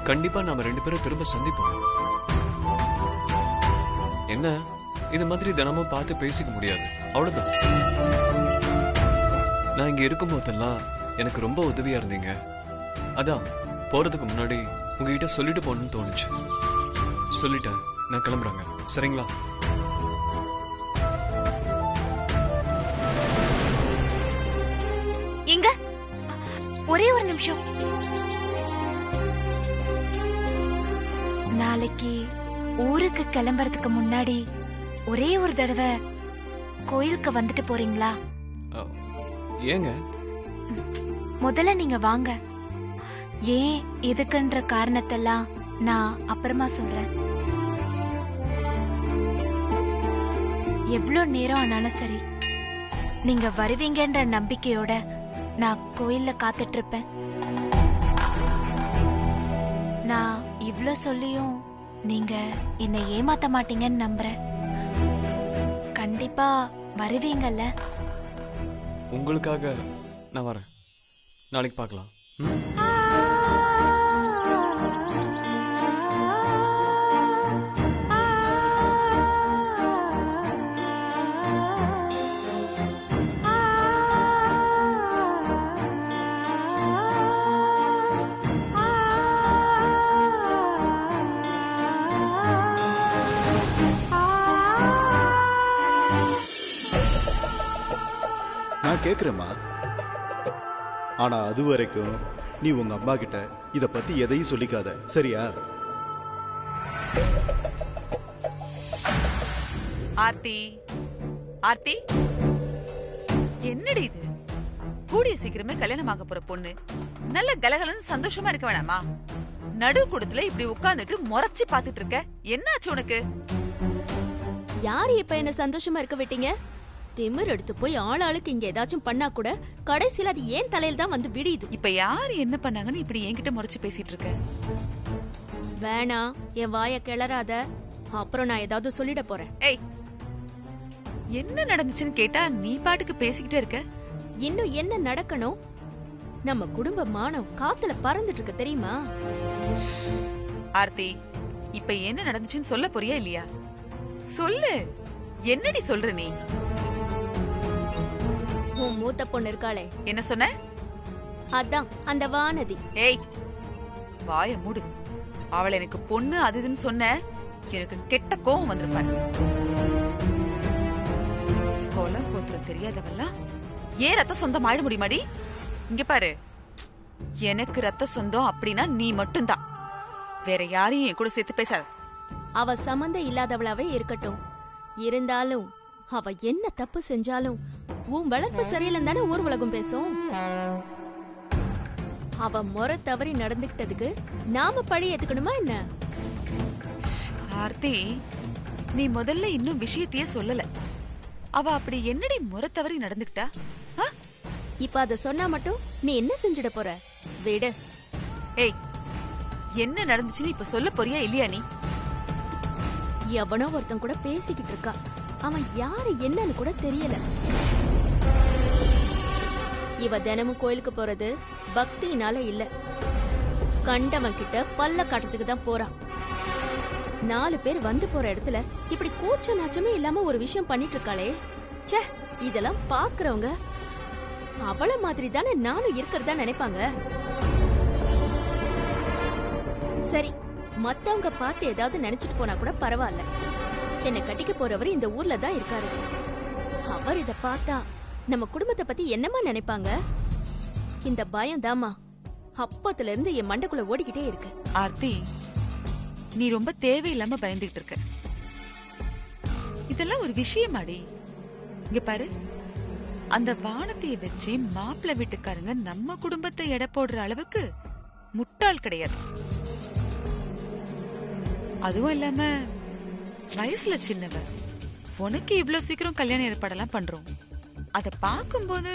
கண்டிப்பா நாம 2 பேரும் திரும்ப சந்திப்போம். என்ன இந்த மாதிரி தினமும் பார்த்து பேசிக்க முடியாது, அவ்வளவுதான். நான் இங்க இருக்கும் போதெல்லாம் எனக்கு ரொம்ப உதவியா இருந்தீங்க. அதான் போறதுக்கு முன்னாடி உங்ககிட்ட சொல்லிட்டு போகணும்னு தோணுச்சு. சொல்லிட்டேன். நான் கிளம்புறேங்க. சரிங்களா? எங்க ஒரே ஒரு நிமிஷம். நாளைக்கு ஊருக்கு கிளம்புறதுக்கு முன்னாடி ஒரே ஒரு தடவை கோயிலுக்கு வந்துட்டு போறீங்களா? ஏங்க? முதல்ல நீங்க வாங்க. ஏன் எதுக்குன்ற காரணத்தெல்லாம் நான் அப்புறமா சொல்றேன். எவ்வளவு நேரம் ஆனாலும் சரி, நீங்க வருவீங்கன்ற நம்பிக்கையோட நான் கோயில்ல காத்துட்டு இருப்பேன். நான் இவ்ளோ சொல்லியும் நீங்க என்னை ஏமாத்த மாட்டீங்கன்னு நம்புறேன். கண்டிப்பா வருவீங்கல்ல? உங்களுக்காக நான் வரேன். நாளைக்கு பார்க்கலாம். நான் கேக்குறேம்மா. ஆனா அது வரைக்கும் நீ உங்க அம்மா கிட்ட இத பத்தி எதையும் சொல்லிக்காத, சரியா? ஆர்த்தி, ஆர்த்தி, என்னடி இது? கூடிய சீக்கிரமே கல்யாணம் ஆக போற பொண்ணு நல்ல கலகலன்னு சந்தோஷமா இருக்க வேணாமா? நடு கூடத்துல இப்படி உட்கார்ந்துட்டு முறைச்சு பாத்துட்டு இருக்க. என்னாச்சு உனக்கு? யாரு இப்ப என்ன சந்தோஷமா இருக்க விட்டீங்க? திமிர் எடுத்து போய் ஆளாளுக்கு இங்க ஏதாச்சும் பண்ணா கூட கடைசியில அது ஏன் தலையில தான் வந்து விடியுது. இப்ப யாரு என்ன பண்ணாங்கன்னு இப்படி என்கிட்ட முறைச்சு பேசிட்டு இருக்க? வேணா, என் வாய கிளறாத. அப்புறம் நான் ஏதாவது சொல்லிட போறேன். ஏய், என்ன நடந்துச்சுன்னு கேட்டா நீ பாட்டுக்கு பேசிக்கிட்டே இருக்க. இன்னும் என்ன நடக்கணும்? நம்ம குடும்ப மானம் காத்துல பறந்துட்டு இருக்கு, தெரியுமா? ஆர்த்தி, இப்ப என்ன நடந்துச்சுன்னு சொல்ல போறியா இல்லையா? சொல்லு. என்னடி சொல்ற நீ? உன் மூத்த பொண்ணு இருக்காளே. என்ன சொன்ன? அதான் அந்த வானதி. ஏய், வாய மூடு. அவள் எனக்கு பொண்ணு அதுன்னு சொன்ன, எனக்கு கெட்ட கோவம் வந்திருப்பாரு. கொலை கோத்திரம் தெரியாதவெல்லாம் ஏன் ரத்த சொந்தம் ஆயிட முடியுமாடி? இங்க பாரு, எனக்கு ரத்த சொந்தம் அப்படின்னா நீ மட்டும்தான். வேற யாரையும் என் கூட சேர்த்து பேசாத. அவ சம்பந்தம் இல்லாதவளாவே இருக்கட்டும். இருந்தாலும் அவ என்ன தப்பு செஞ்சாலும் உன் வளர்ப்பு சரியில்லைன்னு தானே ஊர் உலகம் பேசும். அவ முறை தவறி நடந்துகிட்டதுக்கு நாம பழி ஏத்துக்கணுமா என்ன? ஆர்த்தி, நீ முதல்ல இன்னும் விஷயத்தையே சொல்லல. அவ அப்படி என்னடி முறை தவறி நடந்துக்கிட்டா? இப்ப அத சொன்னா மட்டும் நீ என்ன செஞ்சிட போற? விடு. ஏய், என்ன நடந்துச்சுன்னு இப்ப சொல்ல போறியா இல்லையா? நீ எவனோ ஒருத்தன் கூட பேசிக்கிட்டு இருக்கா. அவன் யாரு என்னன்னு கூட தெரியல. இவ தினமும் கோயிலுக்கு போறது பக்தியினால இல்ல, கண்டவன் கிட்ட பல்ல காட்டுறதுக்கு தான் போறான். 4 பேர் வந்து போற இடத்துல இப்படி கூச்ச நாச்சமே இல்லாம ஒரு விஷயம் பண்ணிட்டு இருக்காளே. ச்சே, இதெல்லாம் பாக்குறவங்க அவள மாதிரி தானே நானும் இருக்கிறதா நினைப்பாங்க. சரி, மத்தவங்க பார்த்து ஏதாவது நினைச்சிட்டு போனா கூட பரவாயில்ல. என்னை கட்டிக்க போறவர் இந்த ஊர்ல தான் இருக்காரு. அவர் இத பார்த்தா நம்ம குடும்பத்தை பத்தி என்னமா நினைப்பாங்க? இந்த பயம் தாமா அப்பத்துல இருந்து என் மண்டைக்குள்ள ஓடிக்கிட்டே இருக்கு. ஆர்த்தி, நீ ரொம்ப தேவையில்லாம பயந்துகிட்டு இருக்க. இதெல்லாம் ஒரு விஷயமாடி. இங்க பாரு, அந்த வானத்தைய வச்சு மாப்பிள்ளை வீட்டுக்காரங்க நம்ம குடும்பத்தை எடை போடுற அளவுக்கு முட்டாள் கிடையாது. அதுவும் இல்லாம வயசுல சின்னவ, உனக்கு இவ்வளவு சீக்கிரம் கல்யாணம் ஏற்பாடெல்லாம் பண்றோம். அத பாக்கும்போது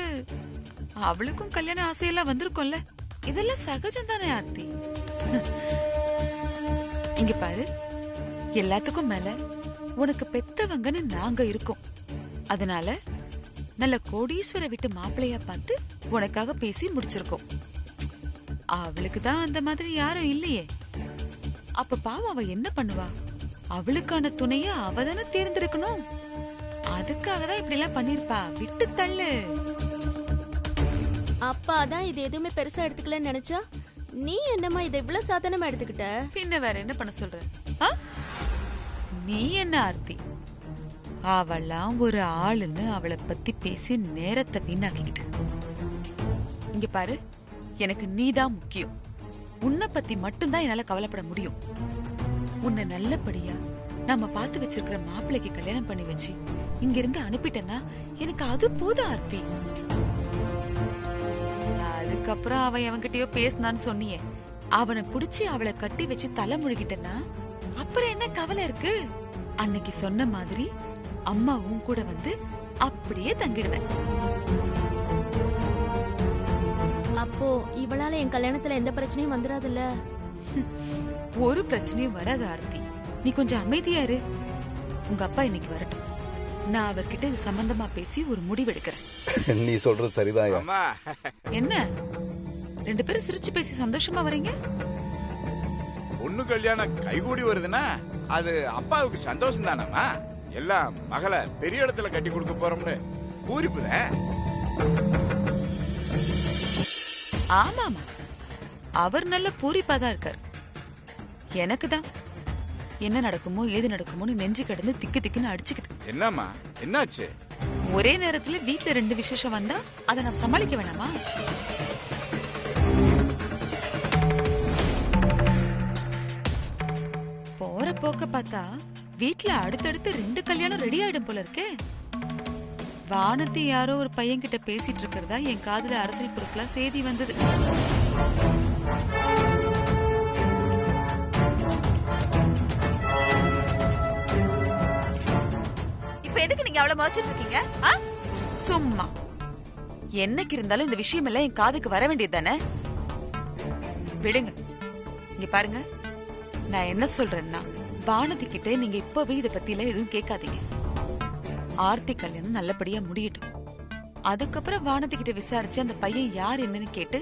அவளுக்கும் கல்யாண ஆசையெல்லாம் வந்திருக்கும்ல. இதெல்லாம் சகஜம் தானே ஆர்த்தி? இங்க பாரு, எல்லாத்துக்கும் மேல உனக்கு பெத்தவங்கன்னு நாங்க இருக்கோம். அதனால நல்ல கோடீஸ்வர விட்டு மாப்பிள்ளையா பார்த்து உனக்காக பேசி முடிச்சிருக்கோம். அவளுக்கு தான் அந்த மாதிரி யாரும் இல்லையே. அப்ப பாவம் அவ என்ன பண்ணுவா? அவளுக்கான துணைய அவ தானே தேர்ந்தெடுக்கணும். அதுக்காக தான் இப்படி எல்லாம் பண்ணிருப்பா. விட்டு தள்ளு. அப்பா தான் இது எதுவுமே பெருசா எடுத்துக்கலன்னு நினைச்சா நீ என்னம்மா இதை இவ்வளவு சாதாரணமா எடுத்துக்கிட்ட? பின்ன வேற என்ன பண்ண சொல்ற? ஆ? நீ என்ன ஆர்த்தி, அவளாம் ஒரு ஆளுன்னு அவளை பத்தி பேசி நேரத்தை வீணாக்கிக்கிட்டு. இங்க பாரு, எனக்கு நீதான் முக்கியம். உன்னை பத்தி மட்டும்தான் என்னால கவலைப்பட முடியும். உன்னை நல்லபடியா நாம பார்த்து வச்சிருக்கிற மாப்பிள்ளைக்கு கல்யாணம் பண்ணி வச்சு இங்க இருந்து அனுப்பிட்டேன்னா எனக்கு அது போதும் ஆர்த்தி. அதுக்கப்புறம் அவன் எவன்கிட்டயோ பேசினான்னு சொன்னியே, அவனை புடிச்சு அவளை கட்டி வச்சு தலை முழுகிட்டேன்னா அப்புறம் என்ன கவலை இருக்கு? அன்னைக்கு சொன்ன மாதிரி அம்மா உன் கூட வந்து அப்படியே தங்கிடுவேன். அப்போ இவளால என் கல்யாணத்துல எந்த பிரச்சனையும் வந்துடாதுல்ல? ஒரு பிரச்சனையும் வராது ஆர்த்தி. நீ கொஞ்சம் அமைதியா இரு. உங்க அப்பா இன்னைக்கு வரட்டும். நான் அவர்கிட்ட இது சம்பந்தமா பேசி ஒரு முடிவெடுக்கிறேன். நீ சொல்றது சரிதான். என்ன ரெண்டு பேரும் சிரிச்சு பேசி சந்தோஷமா வரீங்க? பொண்ணு கல்யாணம் கைகூடி வருதுன்னா அது அப்பாவுக்கு சந்தோஷம் தானம்மா. எல்லாம் மகளை பெரிய இடத்துல கட்டி கொடுக்க போறோம்னு பூரிப்புதான். ஆமாமா, அவர் நல்ல பூரிப்பாதான் இருக்காரு. எனக்கு தான் என்ன நடக்குமோ ஏது நடக்குமோன்னு நெஞ்சு கிடந்து திக்கு திக்குன்னு அடிச்சுக்குது. என்னம்மா என்னாச்சு? ஒரே நேரத்துல வீட்டுல ரெண்டு விசேஷம் வந்தா அதை நான் சமாளிக்க வேணாமா? போற போக்க பார்த்தா வீட்டுல அடுத்தடுத்து ரெண்டு கல்யாணம் ரெடி ஆயிடும் போல இருக்கே. வானத்தை யாரோ ஒரு பையன் கிட்ட பேசிட்டு இருக்கிறதா என் காதுல அரசியல் புரசலா செய்தி வந்தது. இப்ப எதுக்கு நீங்க அவளை மறைச்சிட்டு இருக்கீங்க? சும்மா என்னைக்கு இருந்தாலும் இந்த விஷயம் எல்லாம் என் காதுக்கு வர வேண்டியது தானே. விடுங்க. இங்க பாருங்க, நான் என்ன சொல்றேன்னா, வானதி கிட்ட நீங்க இப்பவே இத பத்தி எல்லாம் எதுவும் கேட்காதீங்க. ஆர்த்தி கல்யாணம் நல்லபடியா முடியட்டும். அதுக்கப்புறம் வானதி கிட்ட விசாரிச்சு அந்த பையன் யார் என்னன்னு கேட்டு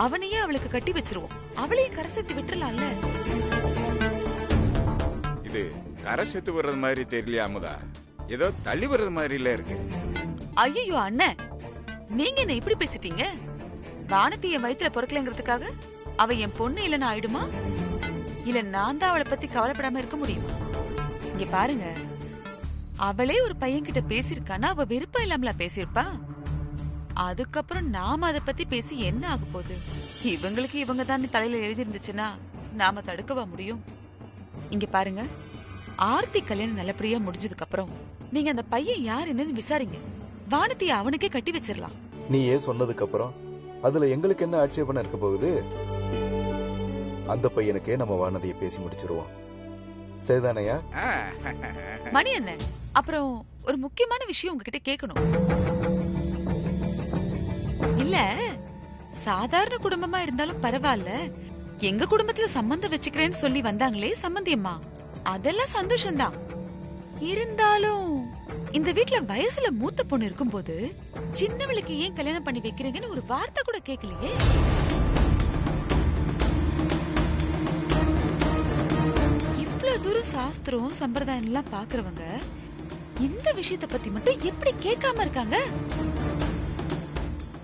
அவனையே அவளுக்கு கட்டி வச்சிருவோம். அவளையும் கரை சேர்த்து விட்டுறலாம்ல. இது கரை சேர்த்து வர்றது மாதிரி தெரியலையா அமுதா? ஏதோ தள்ளி வர்றது மாதிரி இல்ல இருக்கு. ஐயோ அண்ணன், நீங்க என்ன இப்படி பேசிட்டீங்க? வானதி என் வயித்துல பொறுக்கலங்கிறதுக்காக அவ என் பொண்ணு இல்லன்னு ஆயிடுமா? இல்ல நான் தான் அவளை பத்தி கவலைப்படாம இருக்க முடியுமா? இங்க பாருங்க, அவளே ஒரு பையன் கிட்ட பேசிருக்கானா அவ விருப்பம் இல்லாமல பேசிருப்பா. அதுக்கப்புறம் நாம அத பத்தி பேசி என்ன ஆக போகுது? இவங்களுக்கு இவங்க தான் தலையில எழுதி இருந்துச்சுன்னா நாம தடுக்கவா முடியும்? இங்க பாருங்க, ஆர்த்தி கல்யாணம் நல்லபடியா முடிஞ்சதுக்கு அப்புறம் நீங்க அந்த பையன் யார் என்னன்னு விசாரிங்க. வானத்திய அவனுக்கே கட்டி வச்சிடலாம். நீ ஏன் சொன்னதுக்கு அப்புறம் அதுல எங்களுக்கு என்ன ஆட்சேபனை இருக்க போகுது? அந்த பையனுக்கே நம்ம வானதியை பேசி முடிச்சிருவோம். சரிதானையா? மணி என்ன? அப்புறம் ஒரு முக்கியமான விஷயம் உங்ககிட்ட கேட்கணும். இல்ல, சாதாரண குடும்பமா இருந்தாலும் பரவாயில்ல, எங்க குடும்பத்துல சம்பந்தம் வச்சுக்கிறேன்னு சொல்லி வந்தாங்களே சம்பந்தியம்மா, அதெல்லாம் சந்தோஷம்தான். இருந்தாலும் இந்த வீட்ல வயசுல மூத்த பொண்ணு இருக்கும்போது சின்னவளுக்கு ஏன் கல்யாணம் பண்ணி வைக்கிறீங்கன்னு ஒரு வார்த்தை கூட கேட்கலையே. இவ்வளவு தூரம் சாஸ்திரம் சம்பிரதாயம் எல்லாம் பாக்குறவங்க இந்த விஷயத்தை பத்தி மட்டும் எப்படி கேட்காம இருக்காங்க?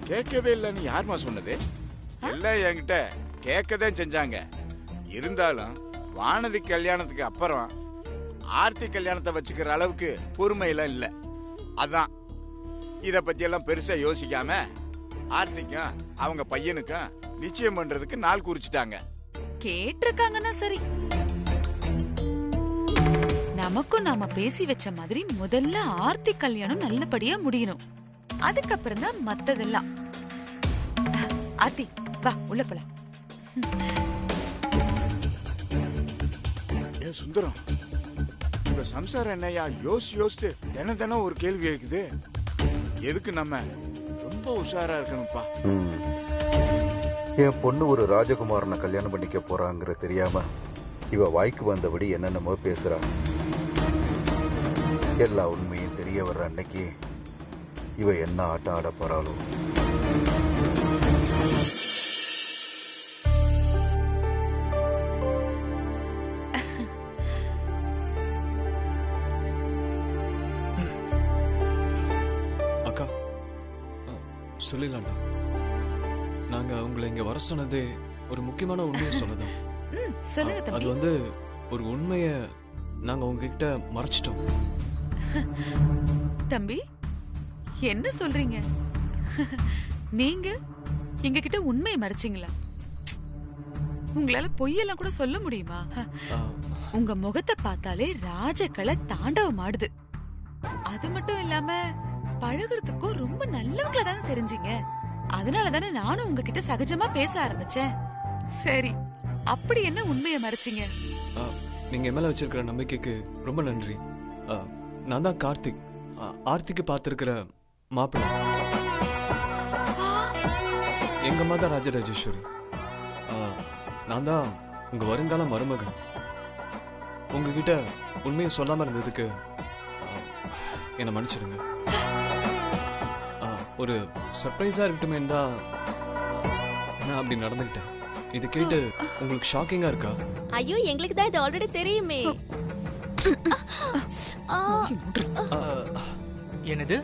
கேட்கவே இல்லன்னு யாருமா சொன்னது? எல்லாம் என்கிட்ட கேட்கதான் செஞ்சாங்க. இருந்தாலும் வானதி கல்யாணத்துக்கு அப்புறம் ஆர்த்தி கல்யாணத்தை வச்சுக்கிற அளவுக்கு பொறுமையெல்லாம் இல்ல. அதான் இத பத்தி எல்லாம் பெருசா யோசிக்காம ஆர்த்திக்கும் அவங்க பையனுக்கும் நிச்சயம் பண்றதுக்கு நாள் குறிச்சிட்டாங்க. கேட்டிருக்காங்கன்னா சரி. நமக்கும் நாம பேசி வச்ச மாதிரி முதல்ல ஆர்த்தி கல்யாணம் நல்லபடியா முடியணும். அதுக்கப்புறம் தான் மத்ததெல்லாம். ஆர்த்தி வா உள்ள போலாம். ஏ சுந்தரம், இந்த சம்சாரம் என்னையா யோசித்து தினம் ஒரு கேள்வி கேக்குது. எதுக்கு நம்ம ரொம்ப உஷாரா இருக்கணும்ப்பா. என் பொண்ணு ஒரு ராஜகுமாரனை கல்யாணம் பண்ணிக்க போறாங்கிற தெரியாம இவ வாய்க்கு வந்தபடி என்னென்னமோ பேசுறா. எல்லா உண்மையும் தெரிய வர்ற அன்னைக்கு இவ என்ன ஆட்டம் ஆட போறாளோ. சொல்லிடலாம்டா. நாங்க உங்களை இங்க வர சொன்னதே ஒரு முக்கியமான உண்மையை சொல்லதான். சொல்லுங்க அது தம்பி. வந்து ஒரு உண்மையை நாங்க உங்ககிட்ட மறைச்சிட்டோம். தம்பி என்ன சொல்றீங்க? நீங்க எங்க கிட்ட உண்மையை மறைச்சீங்களா? உங்களால பொய்யெல்லாம் கூட சொல்ல முடியுமா? உங்க முகத்தை பார்த்தாலே ராஜகலை தாண்டவம் ஆடுது. அது மட்டும் இல்லாம பழகுறதுக்கும் ரொம்ப நல்லவங்கள தானே தெரிஞ்சீங்க. அதனால தானே நானும் உங்ககிட்ட சகஜமா பேச ஆரம்பிச்சேன். சரி, அப்படி என்ன உண்மையை மறைச்சீங்க? நீங்க என் மேல வச்சிருக்கிற நம்பிக்கைக்கு ரொம்ப நன்றி. நான் தான் கார்த்திக், ஆர்த்திக்கு பார்த்திருக்கிற மாப்பிள்ளை. எங்க அம்மா தான் ராஜராஜேஸ்வரி. நான் தான் உங்க வருங்கால மருமகன். உங்ககிட்ட உண்மையை சொல்லாம இருந்ததுக்கு என்னை மன்னிச்சிடுங்க. ஒரு சர்ப்ரைஸா இருக்கட்டுமே தான் நான் அப்படி நடந்துக்கிட்டேன். இது கேட்டு உங்களுக்கு ஷாக்கிங்கா இருக்கா? ஐயோ, எங்களுக்கு தான் இது ஆல்ரெடி தெரியுமே. என்னது,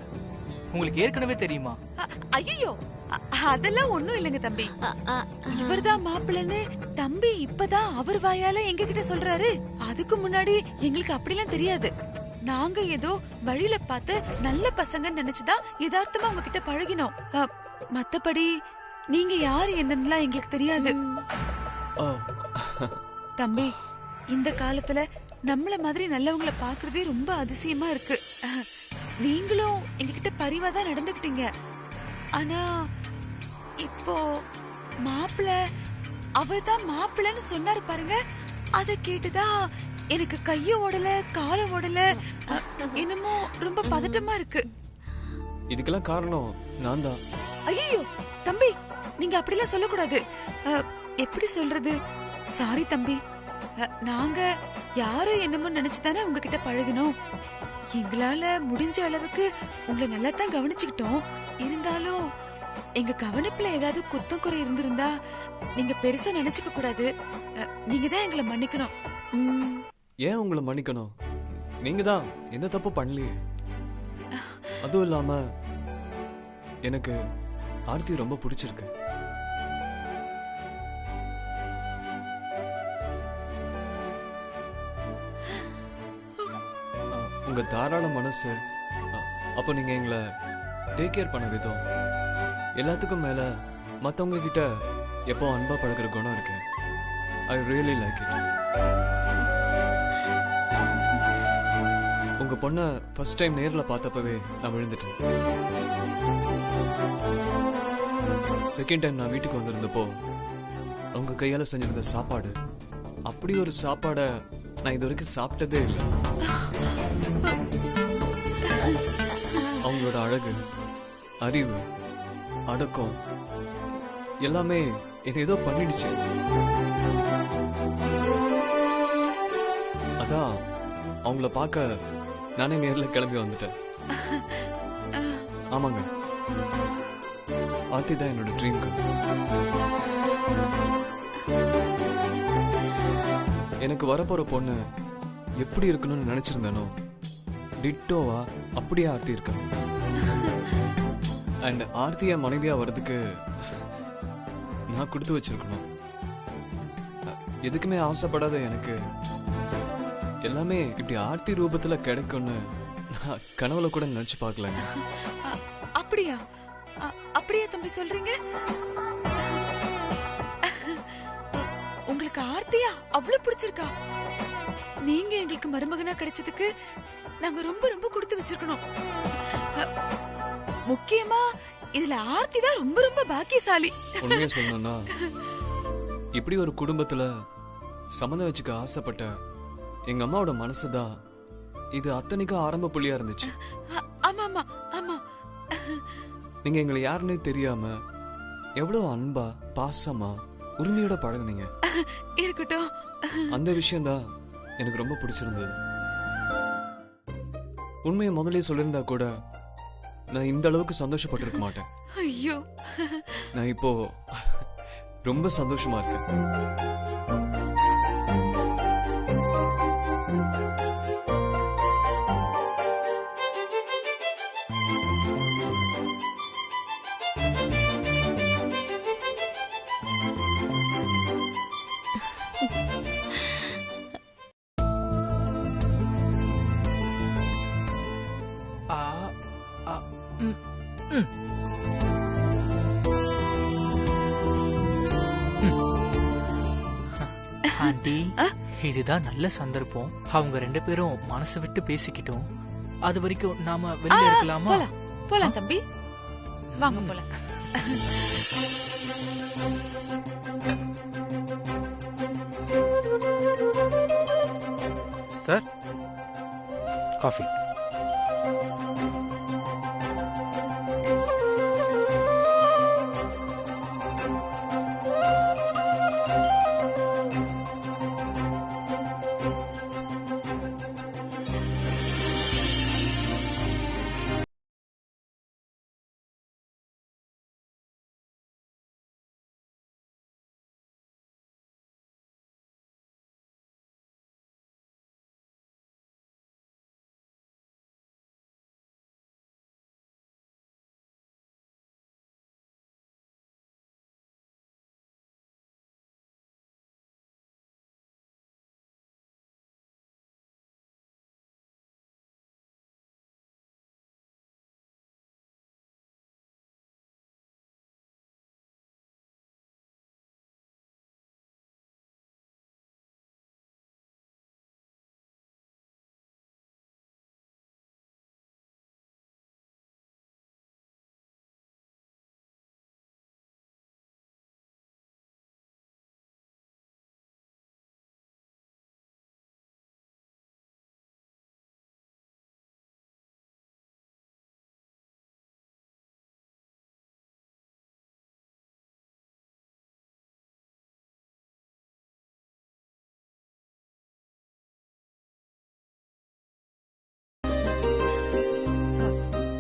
உங்களுக்கு ஏற்கனவே தெரியுமா? ஐயோ, அதெல்லாம் ஒண்ணும் இல்லைங்க தம்பி. இவர்தான் மாப்பிள்ளைன்னு தம்பி இப்பதான் அவர் வாயால எங்க கிட்ட சொல்றாரு. அதுக்கு முன்னாடி எங்களுக்கு அப்படிலாம் தெரியாது. நாங்க ஏதோ வழியில பார்த்து நல்ல பசங்க நினைச்சுதான் யதார்த்தமா உங்ககிட்ட பழகினோம். மத்தபடி நீங்க யாரு என்னன்னு எங்களுக்கு தெரியாது. தம்பி, இந்த காலத்துல நம்மள மாதிரி நல்லவங்கள பாக்குறதே ரொம்ப அதிசயமா இருக்கு. நீங்களும் எங்ககிட்ட பரிவா தான் நடந்துக்கிட்டீங்க. ஆனா இப்போ மாப்பிள்ள அவர்தான் மாப்பிள்ளன்னு சொன்னாரு பாருங்க. அத கேட்டுதான் எனக்கு கையும் ஓடல காலும் ஓடல, என்னமோ ரொம்ப பதட்டமா இருக்கு. இதுக்கெல்லாம் காரணம் நான் தான். ஐயோ தம்பி, நீங்க அப்படிலாம் சொல்லக்கூடாது. எப்படி சொல்றது? சாரி தம்பி, நாங்க யாரும் என்னமோ நினைச்சுதானே உங்ககிட்ட பழகினோம். எங்களால முடிஞ்ச அளவுக்கு உங்களை நல்லா தான் கவனிச்சுக்கிட்டோம். இருந்தாலும் எங்க கவனிப்புல ஏதாவது குத்தம் குறை இருந்திருந்தா நீங்க பெருசா நினைச்சுக்க கூடாது. நீங்க தான் எங்களை மன்னிக்கணும். ஏன் உங்களை மன்னிக்கணும்? நீங்க தான் எந்த தப்பு பண்ணலையே. அதுவும் இல்லாம எனக்கு ஆர்த்தி ரொம்ப பிடிச்சிருக்கு. உங்க தாராள மனசு, அப்போ நீங்க எங்களை டேக் கேர் பண்ண விதம், எல்லாத்துக்கும் மேல மத்தவங்க கிட்ட எப்போ அன்பா பழகுற குணம் இருக்கு. I really like it. உங்க பொண்ணை ஃபர்ஸ்ட் டைம் நேர்ல பார்த்தப்பவே நான் விழுந்துட்டேன். செகண்ட் டைம் நான் வீட்டுக்கு வந்திருந்தப்போ உங்க கையால செஞ்சிருந்த சாப்பாடு, அப்படி ஒரு சாப்பாடை நான் இது வரைக்கும் சாப்பிட்டதே இல்லை. அவங்களோட அழகு, அறிவு, அடக்கம் எல்லாமே என்ன ஏதோ பண்ணிடுச்சு. அதான் அவங்கள பார்க்க நானே நேர்ல கிளம்பி வந்துட்டேன். ஆமாங்க, ஆர்த்தி தான் என்னோட ட்ரீம் கேர்ள். எனக்கு வரப்போற பொண்ணு எப்படி இருக்கணும்னு நினைச்சிருந்தேனோ டிட்டோவா அப்படியே ஆர்த்தி இருக்கா. அண்ட் ஆர்த்தியா மனைவியா வர்றதுக்கு நான் கொடுத்து வச்சிருக்கணும். எதுக்குமே ஆசைப்படாத எனக்கு எல்லாமே இப்படி ஆர்த்தி ரூபத்துல கிடைக்கும்னு நான் கனவுல கூட நினைச்சு பார்க்கலங்க. அப்படியா? அப்படியா தம்பி சொல்றீங்க? உங்களுக்கு ஆர்த்தியா அவ்வளவு பிடிச்சிருக்கா? நீங்க எங்களுக்கு மருமகனா கிடைச்சதுக்கு நாங்க ரொம்ப ரொம்ப கொடுத்து வச்சிருக்கணும். முக்கியமா இதுல ஆர்த்தி தான் ரொம்ப ரொம்ப பாக்கியசாலி. உண்மையா சொல்லணும்னா இப்படி ஒரு குடும்பத்துல சம்மந்தம் வச்சுக்க ஆசைப்பட்ட எங்க அம்மாவோட மனசுதான் இது அத்தனைக்கும் ஆரம்ப புள்ளியா இருந்துச்சு. ஆமா ஆமா ஆமா. நீங்க எங்களை யாருன்னே தெரியாம எவ்வளவு அன்பா பாசமா உரிமையோட பழகுனீங்க. இருக்கட்டும். அந்த விஷயம் தான் எனக்கு ரொம்ப பிடிச்சிருந்தது. உண்மையை முதலே சொல்லியிருந்தா கூட நான் இந்த அளவுக்கு சந்தோஷப்பட்டிருக்க மாட்டேன். ஐயோ, நான் இப்போ ரொம்ப சந்தோஷமா இருக்கேன். ஆ, ஆ, ம், ம். ஆண்டி, இதுதான் நல்ல சந்தர்ப்பம். அவங்க 2 பேரும் மனசு விட்டு பேசிக்கிட்டோம். அது வரைக்கும் நாம வெளியே இருக்கலாமா? போலாம் போலாம் தம்பி, வாங்க போலாம். Sir, coffee.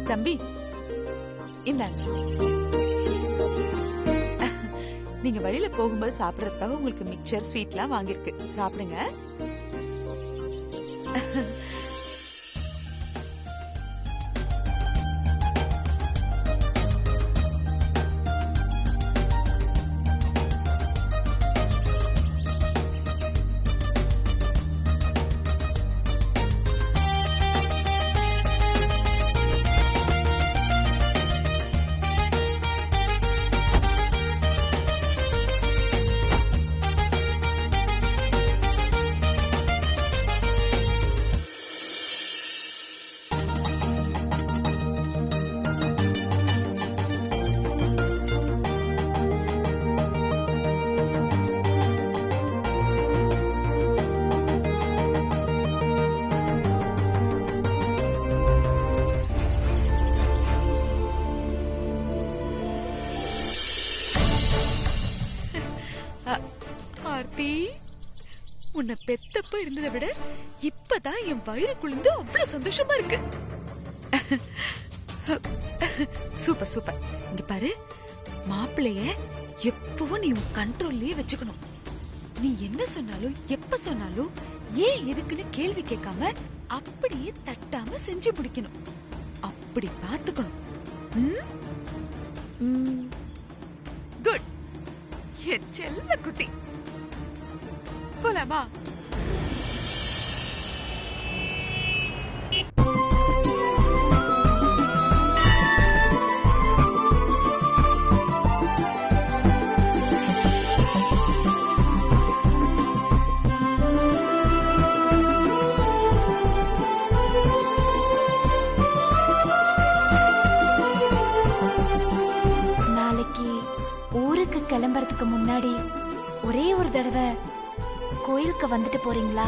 தம்பி, இந்தாங்க. நீங்க வழியில போகும்போது சாப்பிடறதுக்காக உங்களுக்கு மிக்சர் ஸ்வீட்லாம் வாங்கியிருக்கு, சாப்பிடுங்க. ஆர்த்தி, உன்னை பெத்தப்ப இருந்ததை விட இப்பதான் என் வயிறு குளிர்ந்து அவ்வளவு சந்தோஷமா இருக்கு. Super super. இங்க பாரு, மாப்பிள்ளைய எப்பவும் நீ உன் கண்ட்ரோல்லயே வச்சுக்கணும். நீ என்ன சொன்னாலும் எப்ப சொன்னாலும் ஏன் எதுக்குன்னு கேள்வி கேட்காம அப்படியே தட்டாம செஞ்சு முடிக்கணும். அப்படி பாத்துக்கணும். குட், என் செல்ல குட்டி. போலாமா? நாளைக்கு ஊருக்கு கிளம்புறதுக்கு முன்னாடி ஒரே ஒரு தடவை கோயிலுக்கு வந்துட்டு போறீங்களா?